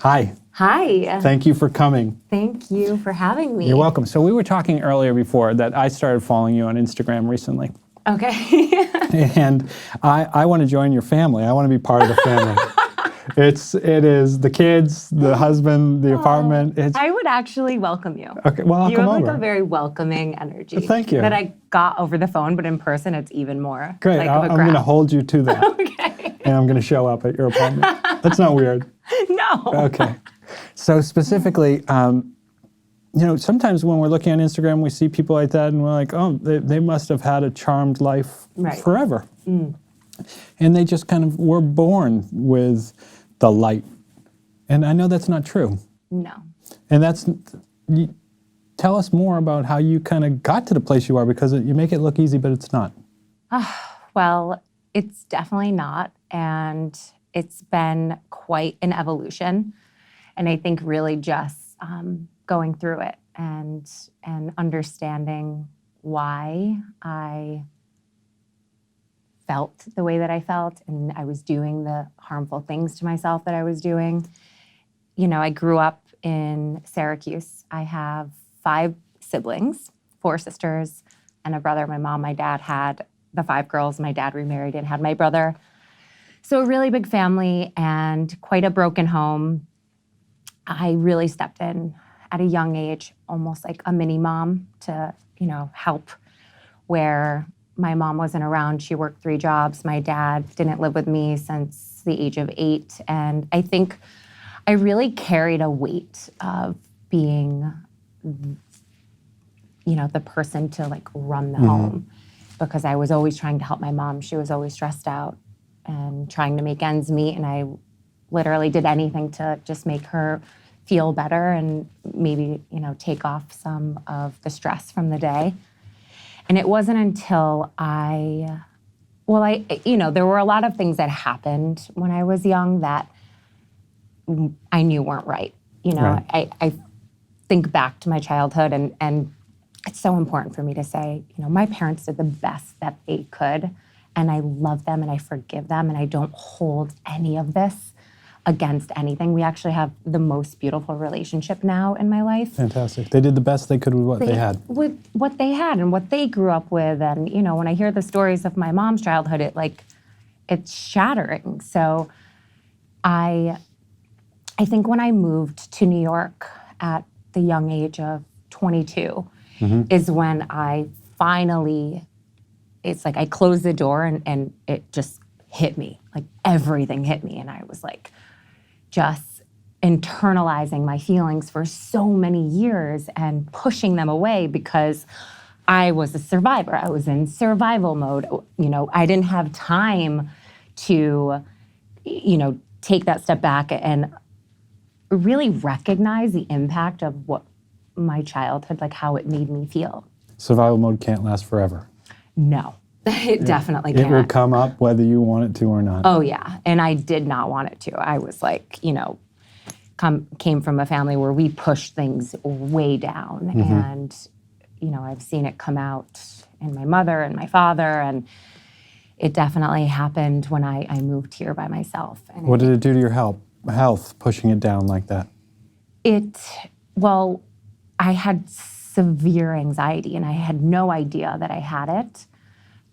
Hi. Hi. Thank you for coming. Thank you for having me. You're welcome. So we were talking earlier before that I started following you on Instagram recently. Okay. And I want to join your family. I want to be part of the family. It is the kids, the husband, the apartment. I would actually welcome you. Okay, well, I'll You come have over. like a very welcoming energy. Thank you. That I got over the phone, but in person it's even more. Great. Like I'm going to hold you to that. Okay. And I'm going to show up at your apartment. That's not weird. No. Okay. So specifically, sometimes when we're looking on Instagram, we see people like that and we're like, oh, they must have had a charmed life forever. Mm. And they just kind of were born with the light. And I know that's not true. No. And tell us more about how you kind of got to the place you are, because you make it look easy, but it's not. Well, it's definitely not. And it's been quite an evolution. And I think really just going through it and understanding why I felt the way that I felt and I was doing the harmful things to myself that I was doing. You know, I grew up in Syracuse. I have 5 siblings, 4 sisters and a brother. My mom, my dad had the 5 girls. My dad remarried and had my brother. So a really big family and quite a broken home. I really stepped in at a young age, almost like a mini mom to, help where my mom wasn't around. She worked 3 jobs. My dad didn't live with me since the age of 8. And I think I really carried a weight of being, the person to like run the home, because I was always trying to help my mom. She was always stressed out and trying to make ends meet. And I literally did anything to just make her feel better and maybe, take off some of the stress from the day. And it wasn't until there were a lot of things that happened when I was young that I knew weren't right. Right. I think back to my childhood and it's so important for me to say, my parents did the best that they could and I love them and I forgive them and I don't hold any of this against anything. We actually have the most beautiful relationship now in my life. Fantastic. They did the best they could with what they had. With what they had and what they grew up with. And, when I hear the stories of my mom's childhood, it's shattering. So I think when I moved to New York at the young age of 22 is when I finally, it's like I closed the door and it just hit me. Like everything hit me. And I was like, just internalizing my feelings for so many years and pushing them away because I was a survivor. I was in survival mode. I didn't have time to, take that step back and really recognize the impact of what my childhood, like how it made me feel. Survival mode can't last forever. No, it definitely can't. It will come up whether you want it to or not. Oh, yeah. And I did not want it to. I was like, came from a family where we pushed things way down. And, I've seen it come out in my mother and my father. And it definitely happened when I moved here by myself. And what did it do to your health, pushing it down like that? I had severe anxiety and I had no idea that I had it.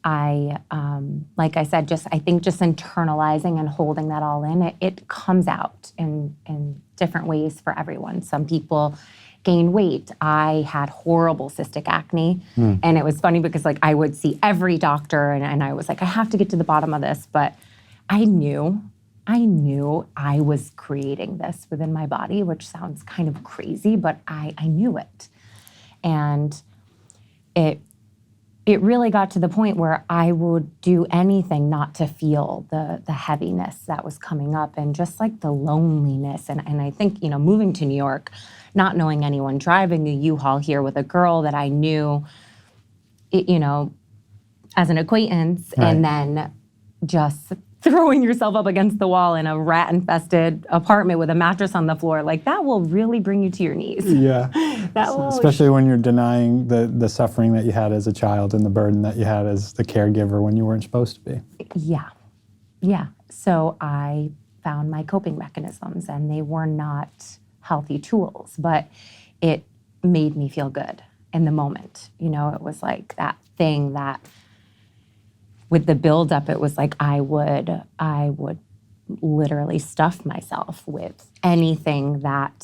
Like I said, I think just internalizing and holding that all in, it comes out in different ways for everyone. Some people gain weight. I had horrible cystic acne. And it was funny because I would see every doctor and I was like, I have to get to the bottom of this. But I knew I was creating this within my body, which sounds kind of crazy, but I knew it. And it really got to the point where I would do anything not to feel the heaviness that was coming up and just like the loneliness. And I think, moving to New York, not knowing anyone, driving a U-Haul here with a girl that I knew, as an acquaintance, right. And then just throwing yourself up against the wall in a rat-infested apartment with a mattress on the floor, that will really bring you to your knees. Yeah, especially when you're denying the suffering that you had as a child and the burden that you had as the caregiver when you weren't supposed to be. Yeah. So I found my coping mechanisms, and they were not healthy tools, but it made me feel good in the moment. You know, it was like that thing that with the buildup, it was like I would literally stuff myself with anything that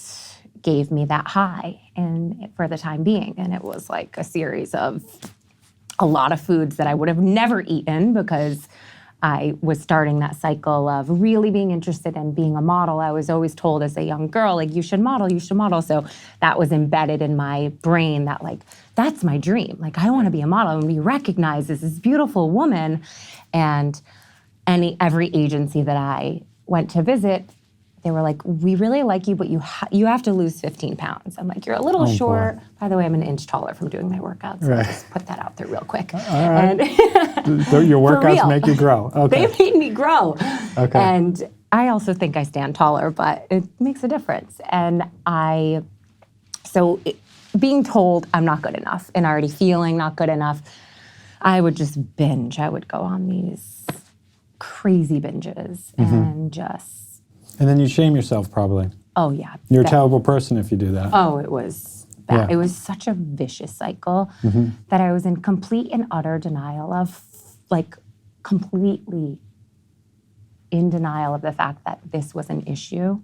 gave me that high and for the time being. And it was like a series of a lot of foods that I would have never eaten because I was starting that cycle of really being interested in being a model. I was always told as a young girl, like, you should model, you should model. So that was embedded in my brain that, like, that's my dream. Like, I want to be a model and be recognized as this beautiful woman. And every agency that I went to visit, they were like, we really like you, but you have to lose 15 pounds. I'm like, you're a little short. Boy. By the way, I'm an inch taller from doing my workouts. So I'll just put that out there real quick. All right. Your workouts make you grow. Okay. They made me grow. Okay. And I also think I stand taller, but it makes a difference. And being told I'm not good enough and already feeling not good enough, I would just binge. I would go on these crazy binges and just... And then you shame yourself, probably. Oh, yeah. You're a terrible person if you do that. Oh, it was bad. Yeah. It was such a vicious cycle that I was in complete and utter denial of, like, completely in denial of the fact that this was an issue.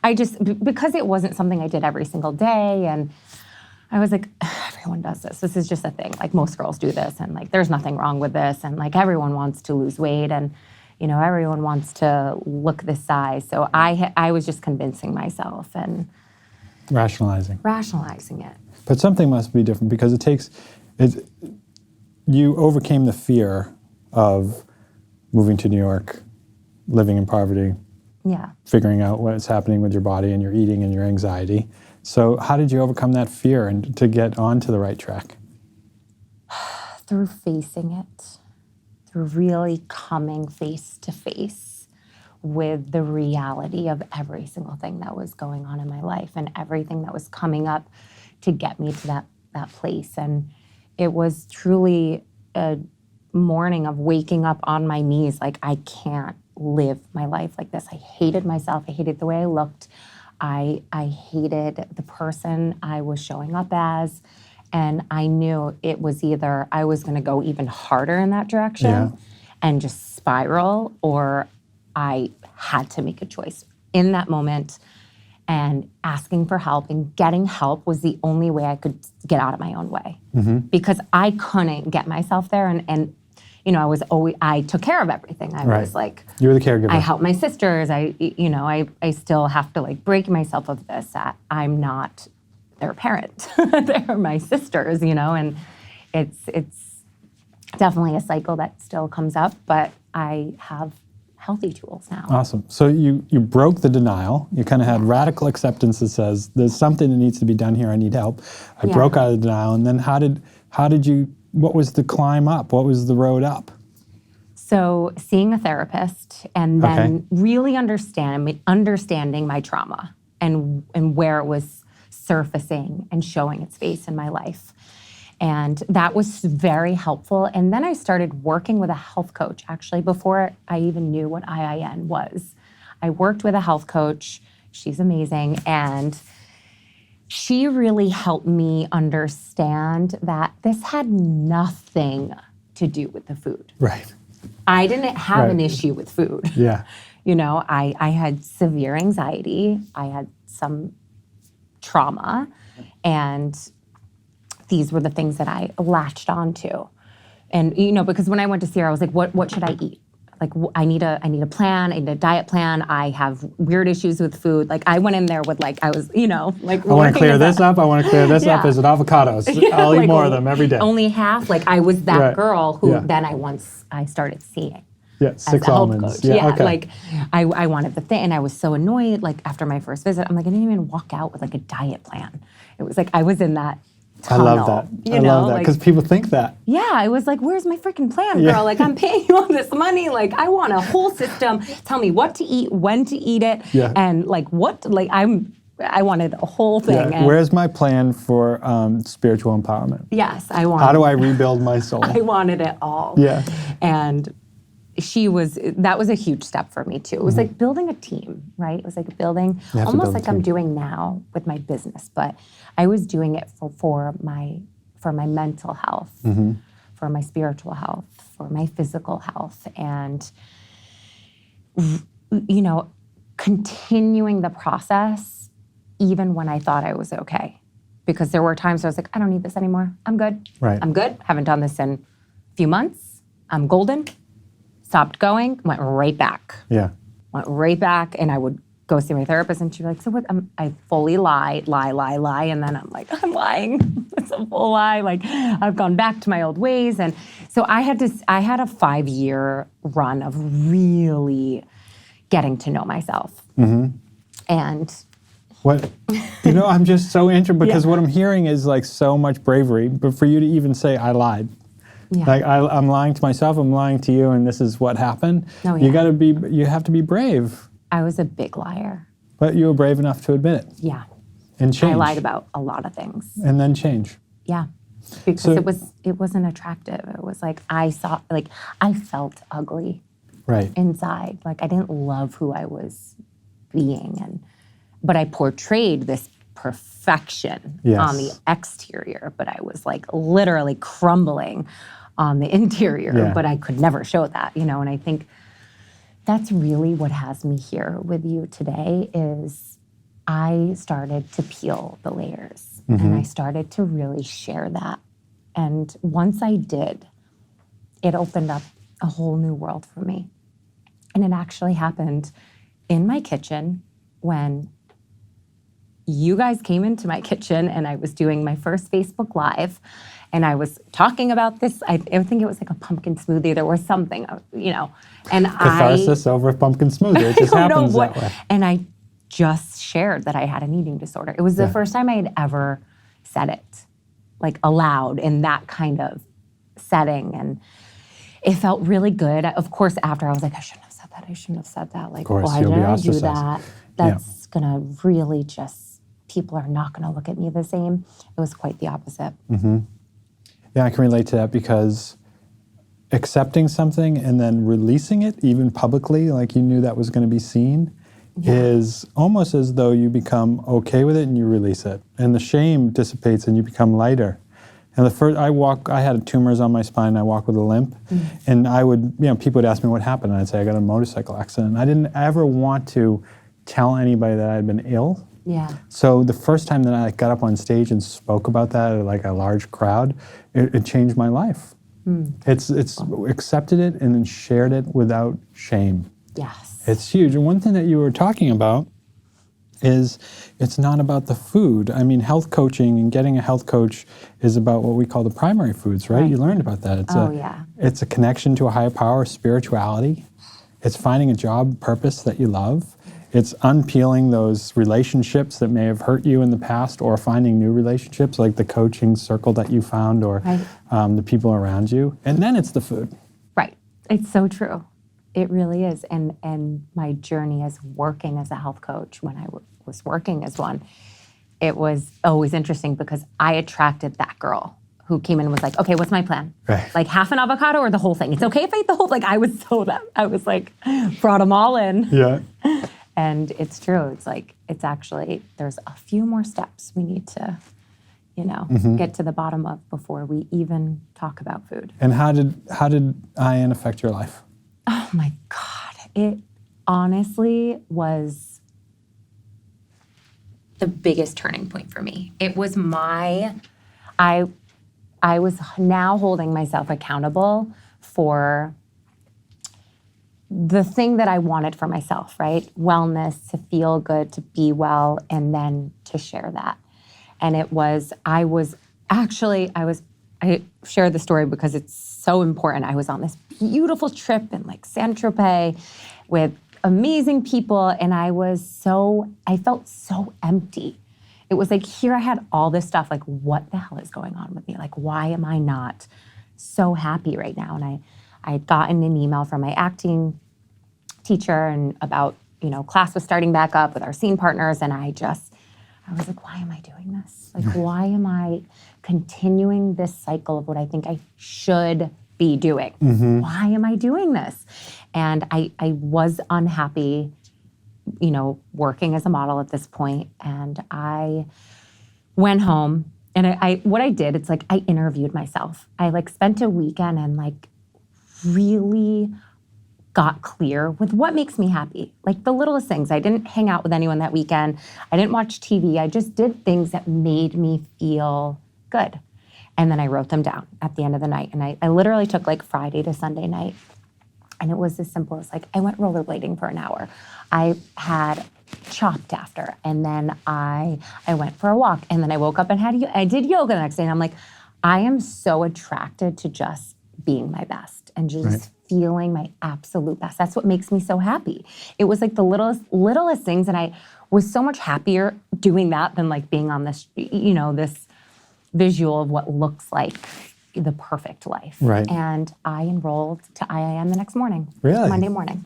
Because it wasn't something I did every single day, and I was like, everyone does this. This is just a thing. Like, most girls do this, and, like, there's nothing wrong with this, and, like, everyone wants to lose weight, and you know, everyone wants to look this size. So I was just convincing myself and rationalizing it. But something must be different because you overcame the fear of moving to New York, living in poverty, figuring out what's happening with your body and your eating and your anxiety. So how did you overcome that fear and to get onto the right track? Through facing it. Through really coming face to face with the reality of every single thing that was going on in my life and everything that was coming up to get me to that place. And it was truly a morning of waking up on my knees like, I can't live my life like this. I hated myself. I hated the way I looked. I hated the person I was showing up as. And I knew it was either I was going to go even harder in that direction and just spiral, or I had to make a choice in that moment. And asking for help and getting help was the only way I could get out of my own way. Because I couldn't get myself there. And you know, I took care of everything. I was like, you were the caregiver. I helped my sisters. I still have to, like, break myself of this, that I'm not their parent. They're my sisters, you know, and it's definitely a cycle that still comes up, but I have healthy tools now. Awesome. So you broke the denial. You kind of had radical acceptance that says, there's something that needs to be done here. I need help. I broke out of the denial. And then what was the climb up? What was the road up? So seeing a therapist and then really understanding my trauma and where it was surfacing and showing its face in my life. And that was very helpful. And then I started working with a health coach, actually, before I even knew what IIN was. I worked with a health coach. She's amazing. And she really helped me understand that this had nothing to do with the food. Right. I didn't have an issue with food. Yeah. You know, I had severe anxiety. I had some trauma, and these were the things that I latched onto. And you know, because when I went to see her, I was like, what should I eat? Like, I need a plan. I need a diet plan. I have weird issues with food. Like, I went in there with, like, I was, you know, like, I want to clear this up. I want to clear this up. Is it avocados? I'll eat more of them every day. Only half. Like, I was that girl who then I started seeing. Yeah, 6 almonds. Like, I wanted the thing, and I was so annoyed. Like, after my first visit, I'm like, I didn't even walk out with, like, a diet plan. It was like I was in that tunnel. I love that. I love that because people think that. Yeah, I was like, where's my freaking plan, girl? Like, I'm paying you all this money. Like, I want a whole system. Tell me what to eat, when to eat it, and like I wanted a whole thing. Yeah. Where's my plan for spiritual empowerment? Yes, I wanted. How do I rebuild my soul? I wanted it all. Yeah. And that was a huge step for me too. It was like building a team, right? It was like building, almost like I'm doing now with my business, but I was doing it for my mental health, for my spiritual health, for my physical health, and continuing the process even when I thought I was okay. Because there were times where I was like, I don't need this anymore. I'm good. Right. I'm good. Haven't done this in a few months. I'm golden. Stopped going, went right back. Yeah. Went right back, and I would go see my therapist, and she'd be like, so what? I fully lie, and then I'm like, I'm lying. It's a full lie. Like, I've gone back to my old ways. And so I had a 5-year run of really getting to know myself. And what, I'm just so interested because what I'm hearing is like so much bravery, but for you to even say I lied. Yeah. Like I'm lying to myself, I'm lying to you, and this is what happened. Oh, yeah. You have to be brave. I was a big liar. But you were brave enough to admit it. Yeah. And change. I lied about a lot of things. And then change. Yeah. Because it wasn't attractive. It was like I felt ugly. Right. Inside. Like I didn't love who I was being, but I portrayed this perfection on the exterior, but I was like literally crumbling on the interior, but I could never show that, and I think that's really what has me here with you today is I started to peel the layers and I started to really share that. And once I did, it opened up a whole new world for me. And it actually happened in my kitchen when you guys came into my kitchen and I was doing my first Facebook Live and I was talking about this. I think it was like a pumpkin smoothie. There was something, and catharsis over a pumpkin smoothie. It just happens that way. And I just shared that I had an eating disorder. It was the first time I had ever said it, like aloud in that kind of setting. And it felt really good. Of course, after I was like, I shouldn't have said that. Like, why did I do that? That's gonna really people are not gonna look at me the same. It was quite the opposite. Yeah, I can relate to that because accepting something and then releasing it, even publicly, like you knew that was gonna be seen, is almost as though you become okay with it and you release it. And the shame dissipates and you become lighter. And I had tumors on my spine, I walk with a limp. And I would, people would ask me what happened, and I'd say I got in a motorcycle accident. I didn't ever want to tell anybody that I had been ill. Yeah. So the first time that I got up on stage and spoke about that at like a large crowd, it changed my life. It's accepted it and then shared it without shame. Yes. It's huge. And one thing that you were talking about is it's not about the food. I mean, health coaching and getting a health coach is about what we call the primary foods, right? You learned about that. It's a connection to a higher power, spirituality. It's finding a job purpose that you love. It's unpeeling those relationships that may have hurt you in the past or finding new relationships like the coaching circle that you found or the people around you. And then it's the food. Right. It's so true. It really is. And my journey as working as a health coach, when I was working as one, it was always interesting because I attracted that girl who came in and was like, okay, what's my plan? Right. Like half an avocado or the whole thing? It's okay if I eat the whole, I was like, brought them all in. Yeah. And it's true. It's like, it's actually, there's a few more steps we need to, get to the bottom of before we even talk about food. And how did IN affect your life? Oh my God. It honestly was the biggest turning point for me. It was I was now holding myself accountable for the thing that I wanted for myself, right? Wellness, to feel good, to be well, and then to share that. And I share the story because it's so important. I was on this beautiful trip in Saint-Tropez with amazing people, and I felt so empty. It was like, here I had all this stuff, what the hell is going on with me? Why am I not so happy right now? And I had gotten an email from my acting teacher and about, class was starting back up with our scene partners, and I was like, why am I doing this? Why am I continuing this cycle of what I think I should be doing? Why am I doing this? And I was unhappy, you know, working as a model at this point. And I went home and what I did, it's like I interviewed myself. I like spent a weekend and like really got clear with what makes me happy. Like the littlest things. I didn't hang out with anyone that weekend. I didn't watch TV. I just did things that made me feel good. And then I wrote them down at the end of the night. And I literally took like Friday to Sunday night. And it was as simple as like, I went rollerblading for an hour. I had chopped after. And then I went for a walk. And then I woke up and I did yoga the next day. And I'm like, I am so attracted to just being my best and just feeling my absolute best. That's what makes me so happy. It was like the littlest things. And I was so much happier doing that than like being on this, you know, this visual of what looks like the perfect life. Right. And I enrolled to IIM the next morning. Really? Monday morning.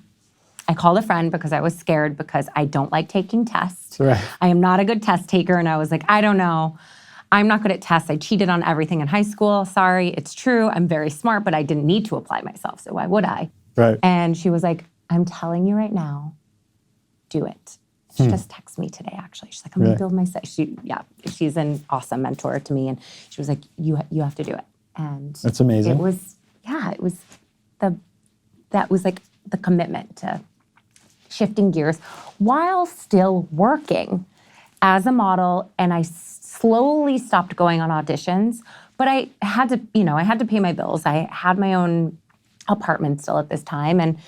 I called a friend because I was scared because I don't like taking tests. Right. I am not a good test taker. And I was like, I don't know. I'm not good at tests. I cheated on everything in high school. Sorry, it's true. I'm very smart, but I didn't need to apply myself. So why would I? Right. And she was like, I'm telling you right now, do it. She just texted me today, actually. She's like, I'm going to build my site. She's an awesome mentor to me. And she was like, you have to do it. And that's amazing. That was like the commitment to shifting gears while still working as a model. And I slowly stopped going on auditions, but I had to pay my bills. I had my own apartment still at this time, and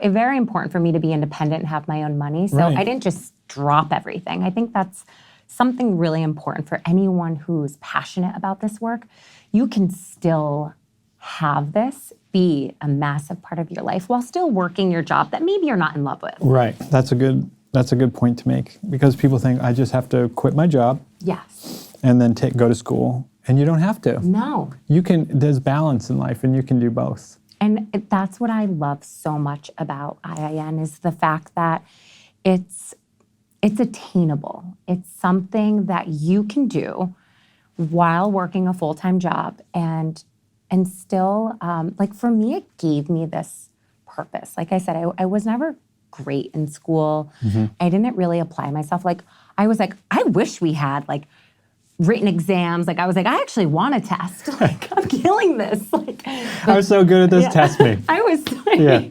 very important for me to be independent and have my own money. So I didn't just drop everything. I think that's something really important for anyone who's passionate about this work. You can still have this be a massive part of your life while still working your job that maybe you're not in love with. Right. That's a good point to make, because people think I just have to quit my job. Yes. And then go to school, and you don't have to. No. There's balance in life, and you can do both. And that's what I love so much about IIN is the fact that it's attainable. It's something that you can do while working a full-time job, and still, like for me, it gave me this purpose. Like I said, I was never great in school. I didn't really apply myself. Like I was like, I wish we had like written exams. Like I was like, I actually want a test. Like I'm killing this. Like I was so good at this. Test me. I was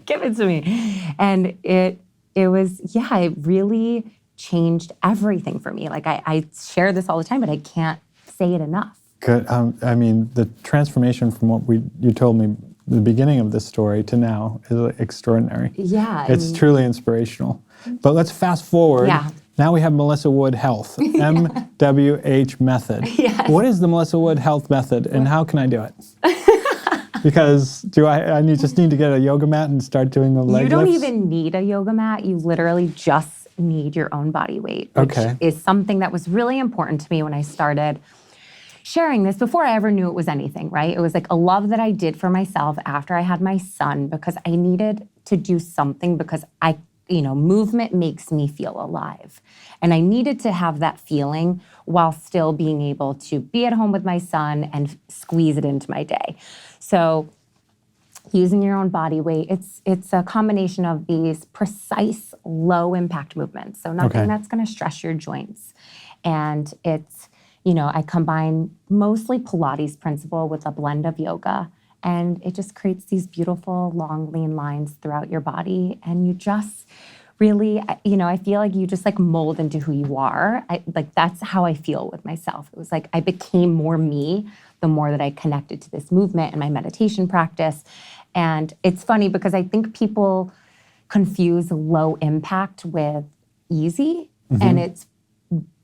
give it to me. And it really changed everything for me. Like I share this all the time, but I can't say it enough. Good. I mean, the transformation from what you told me the beginning of this story to now is extraordinary. Yeah. It's truly inspirational. But let's fast forward. Yeah. Now we have Melissa Wood Health, MWH Method. Yes. What is the Melissa Wood Health Method, and how can I do it? Because I just need to get a yoga mat and start doing the leg lifts? You don't even need a yoga mat. You literally just need your own body weight, which is something that was really important to me when I started sharing this before I ever knew it was anything, right? It was like a love that I did for myself after I had my son, because I needed to do something, because movement makes me feel alive. And I needed to have that feeling while still being able to be at home with my son and squeeze it into my day. So using your own body weight, it's a combination of these precise, low impact movements. So nothing that's gonna stress your joints. And it's, I combine mostly Pilates principle with a blend of yoga. And it just creates these beautiful, long, lean lines throughout your body. And you just really, I feel like you just like mold into who you are. That's how I feel with myself. It was like I became more me the more that I connected to this movement and my meditation practice. And it's funny because I think people confuse low impact with easy. And it's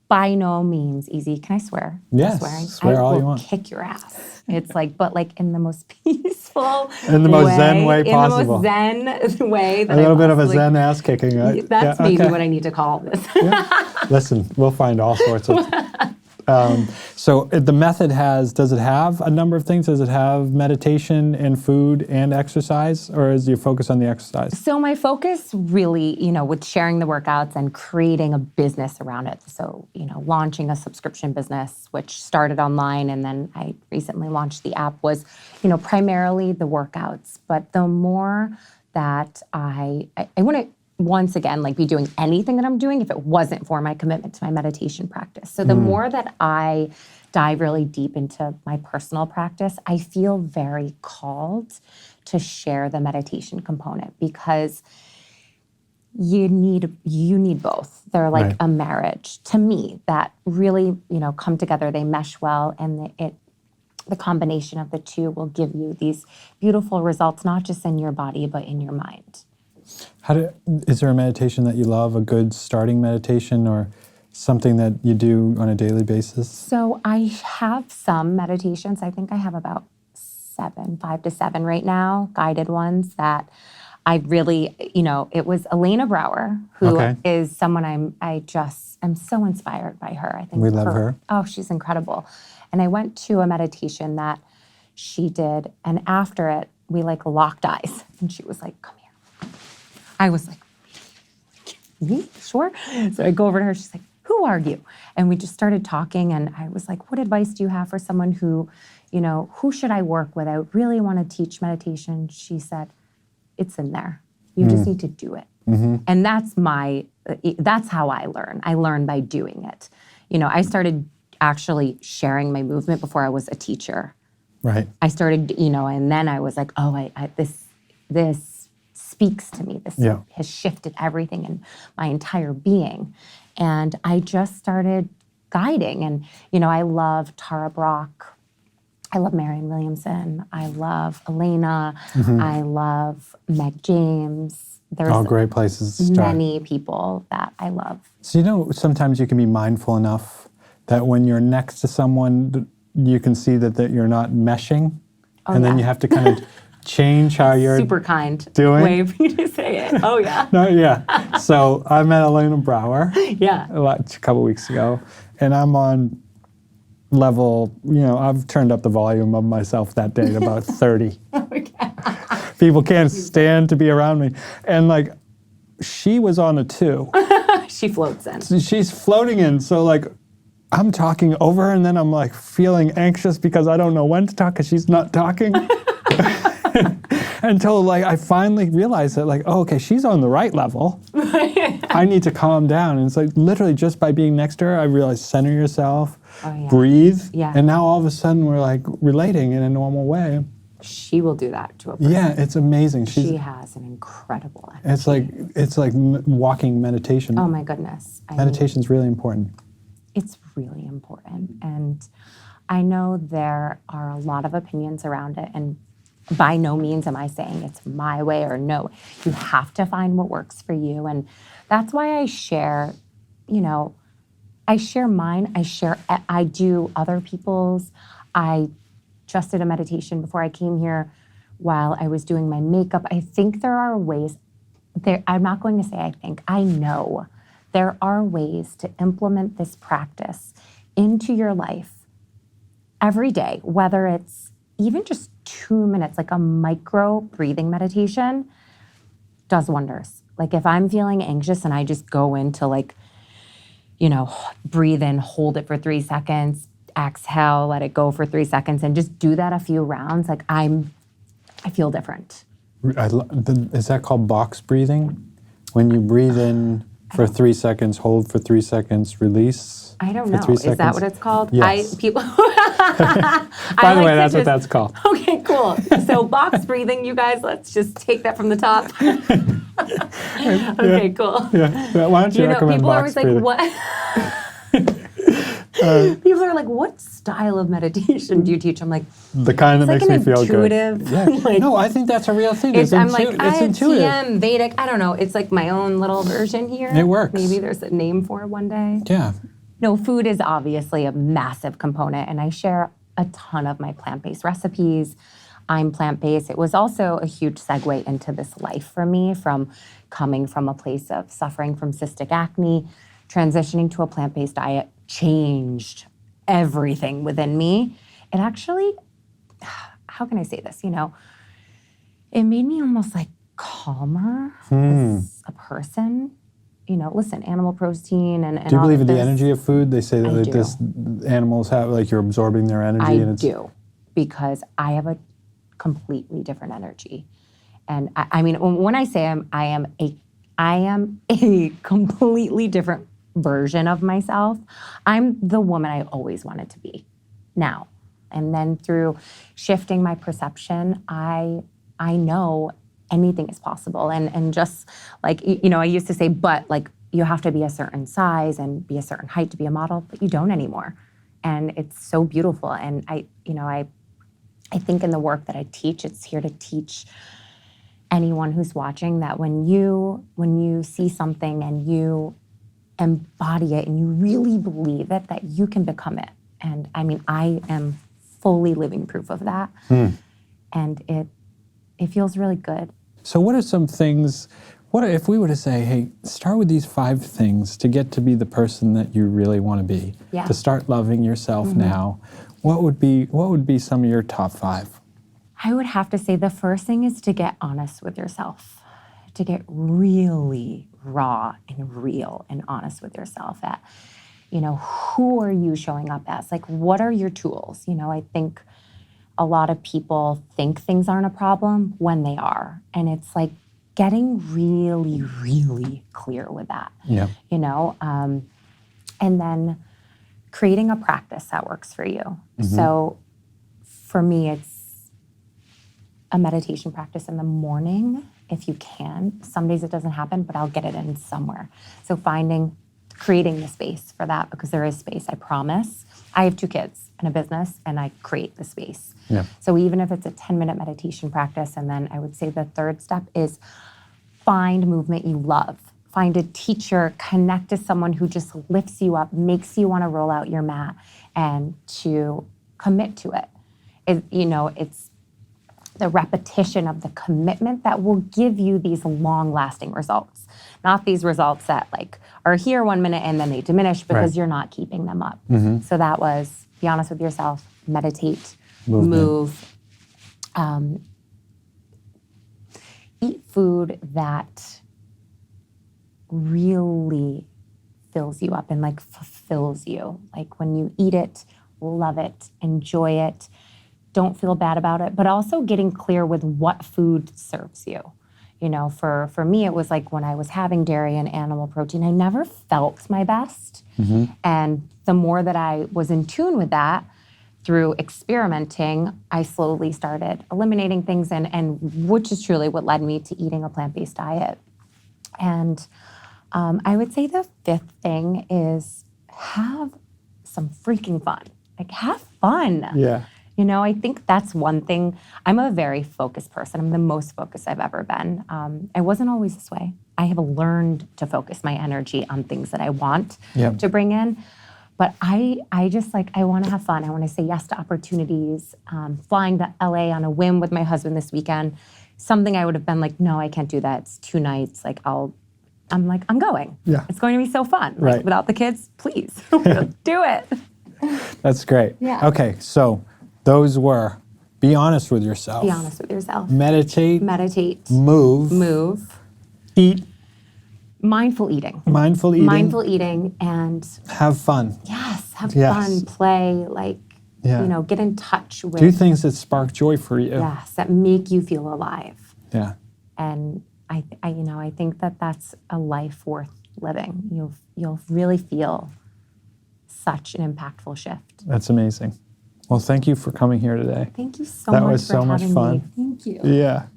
by no means easy. Can I swear? Yes, swear all you want. I will kick your ass. It's like, but like in the most peaceful in the most zen way possible. In the most zen way. A little bit of a zen ass kicking. Right? That's maybe what I need to call this. Listen, we'll find all sorts of... So the method does it have a number of things? Does it have meditation and food and exercise, or is your focus on the exercise? So my focus really, with sharing the workouts and creating a business around it. So, launching a subscription business, which started online, and then I recently launched the app, was, primarily the workouts. But the more that I wouldn't, once again, be doing anything that I'm doing if it wasn't for my commitment to my meditation practice. So the more that I dive really deep into my personal practice, I feel very called to share the meditation component, because you need both. They're like Right. a marriage to me that really, come together. They mesh well, and the combination of the two will give you these beautiful results, not just in your body, but in your mind. Is there a meditation that you love, a good starting meditation, or something that you do on a daily basis? So I have some meditations. I think I have about 5 to 7 right now, guided ones that I really, it was Elena Brouwer, who is someone I'm so inspired by her. I think we love her. Oh, she's incredible. And I went to a meditation that she did, and after it, we locked eyes, and she was like, "Come here." I was like, "Me? Sure." So I go over to her. She's like, "Who are you?" And we just started talking, and I was like, "What advice do you have for someone who, who should I work with? I really want to teach meditation." She said, "It's in there. You just need to do it." Mm-hmm. And that's how I learn. I learn by doing it. I started actually sharing my movement before I was a teacher. Right. I started, and then I was like, "Oh, this speaks to me. This has shifted everything in my entire being." And I just started guiding. And, I love Tara Brach. I love Marianne Williamson. I love Elena. Mm-hmm. I love Meg James. There's all great places to start. Many people that I love. So, sometimes you can be mindful enough that when you're next to someone, you can see that you're not meshing. And then you have to kind of change how you're super kind doing. Way for you to say it. Oh, yeah. No, yeah. So I met Elena Brouwer a couple weeks ago, and I'm on level, I've turned up the volume of myself that day to about 30. Okay. People can't stand to be around me. And she was on a 2. She floats in. So she's floating in. So I'm talking over her, and then I'm feeling anxious because I don't know when to talk because she's not talking. Until I finally realized that okay, she's on the right level. I need to calm down. And it's literally just by being next to her, I realized center yourself, breathe. Yeah. And now all of a sudden we're relating in a normal way. She will do that to a person. Yeah, it's amazing. She has an incredible energy. It's like walking meditation. Oh my goodness. Meditation's really important. It's really important. And I know there are a lot of opinions around it, and by no means am I saying it's my way or no. You have to find what works for you. And that's why I share, I share mine. I do other people's. I just did a meditation before I came here while I was doing my makeup. I think there are ways, I'm not going to say I think, I know there are ways to implement this practice into your life every day, whether it's even just 2 minutes, a micro breathing meditation does wonders. If I'm feeling anxious and I just go into breathe in, hold it for 3 seconds, exhale, let it go for 3 seconds, and just do that a few rounds, I feel different. Is that called box breathing? When you breathe in for 3 seconds, hold for 3 seconds, release. I don't know. Is that what it's called? Yes. People. By the way, that's what that's called. Okay, cool. So box breathing, you guys, let's just take that from the top. Okay, cool. Yeah. Why don't you recommend people box breathing? People are always people are like, "What style of meditation do you teach?" I'm like, the kind that makes me feel good. Yeah. No, I think that's a real thing. It's intuitive. TM, Vedic. I don't know. It's my own little version here. It works. Maybe there's a name for it one day. Yeah. No, food is obviously a massive component, and I share a ton of my plant-based recipes. I'm plant-based. It was also a huge segue into this life for me, from coming from a place of suffering from cystic acne, transitioning to a plant-based diet changed everything within me, it actually, how can I say this? It made me almost like calmer as a person. Listen, animal protein and Do you all believe of in the this, energy of food? They say that I do. animals have, like, you're absorbing their energy. I do, because I have a completely different energy. And I mean, when I say I am a completely different version of myself. I'm the woman I always wanted to be now. And then through shifting my perception, I know anything is possible. And just like, I used to say, but like, you have to be a certain size and be a certain height to be a model, but you don't anymore. And it's so beautiful. And I think in the work that I teach, it's here to teach anyone who's watching that when you see something and you embody it and you really believe it, that you can become it. And I mean, I am fully living proof of that. And it feels really good. So what are some things, what if we were to say, hey, start with these 5 things to get to be the person that you really want to be, to start loving yourself now, what would be some of your top 5? I would have to say the first thing is to get honest with yourself, to get really raw and real and honest with yourself at, who are you showing up as? Like, what are your tools? I think a lot of people think things aren't a problem when they are. And it's like getting really, really clear with that, and then creating a practice that works for you. So for me, it's a meditation practice in the morning, if you can. Some days it doesn't happen, but I'll get it in somewhere. So creating the space for that, because there is space, I promise. I have 2 kids and a business, and I create the space. So even if it's a 10-minute meditation practice, and then I would say the third step is find movement you love. Find a teacher, connect to someone who just lifts you up, makes you want to roll out your mat, and to commit to it. It's the repetition of the commitment that will give you these long-lasting results. Not these results that like are here 1 minute and then they diminish because you're not keeping them up. So that was be honest with yourself, meditate, move, eat food that really fills you up and like fulfills you. Like when you eat it, love it, enjoy it, don't feel bad about it, but also getting clear with what food serves you. For me, it was like when I was having dairy and animal protein, I never felt my best. And the more that I was in tune with that through experimenting, I slowly started eliminating things, and which is truly what led me to eating a plant-based diet. And I would say the 5th thing is have some freaking fun. Like, have fun. Yeah. I think that's one thing. I'm a very focused person. I'm the most focused I've ever been. I wasn't always this way. I have learned to focus my energy on things that I want to bring in. But I just I want to have fun. I want to say yes to opportunities. Flying to LA on a whim with my husband this weekend, something I would have been like, no, I can't do that. It's 2 nights. I'm going. Yeah. It's going to be so fun. Right. Without the kids, please do it. That's great. Yeah. Okay, so those were be honest with yourself. Be honest with yourself. Meditate. Move. Eat. Mindful eating. Mindful eating. And have fun. Yes, have fun, play, get in touch with. Do things that spark joy for you. Yes, that make you feel alive. Yeah. And I think that that's a life worth living. You'll really feel such an impactful shift. That's amazing. Well, thank you for coming here today. Thank you so much for having me. That was so much fun. Thank you. Yeah.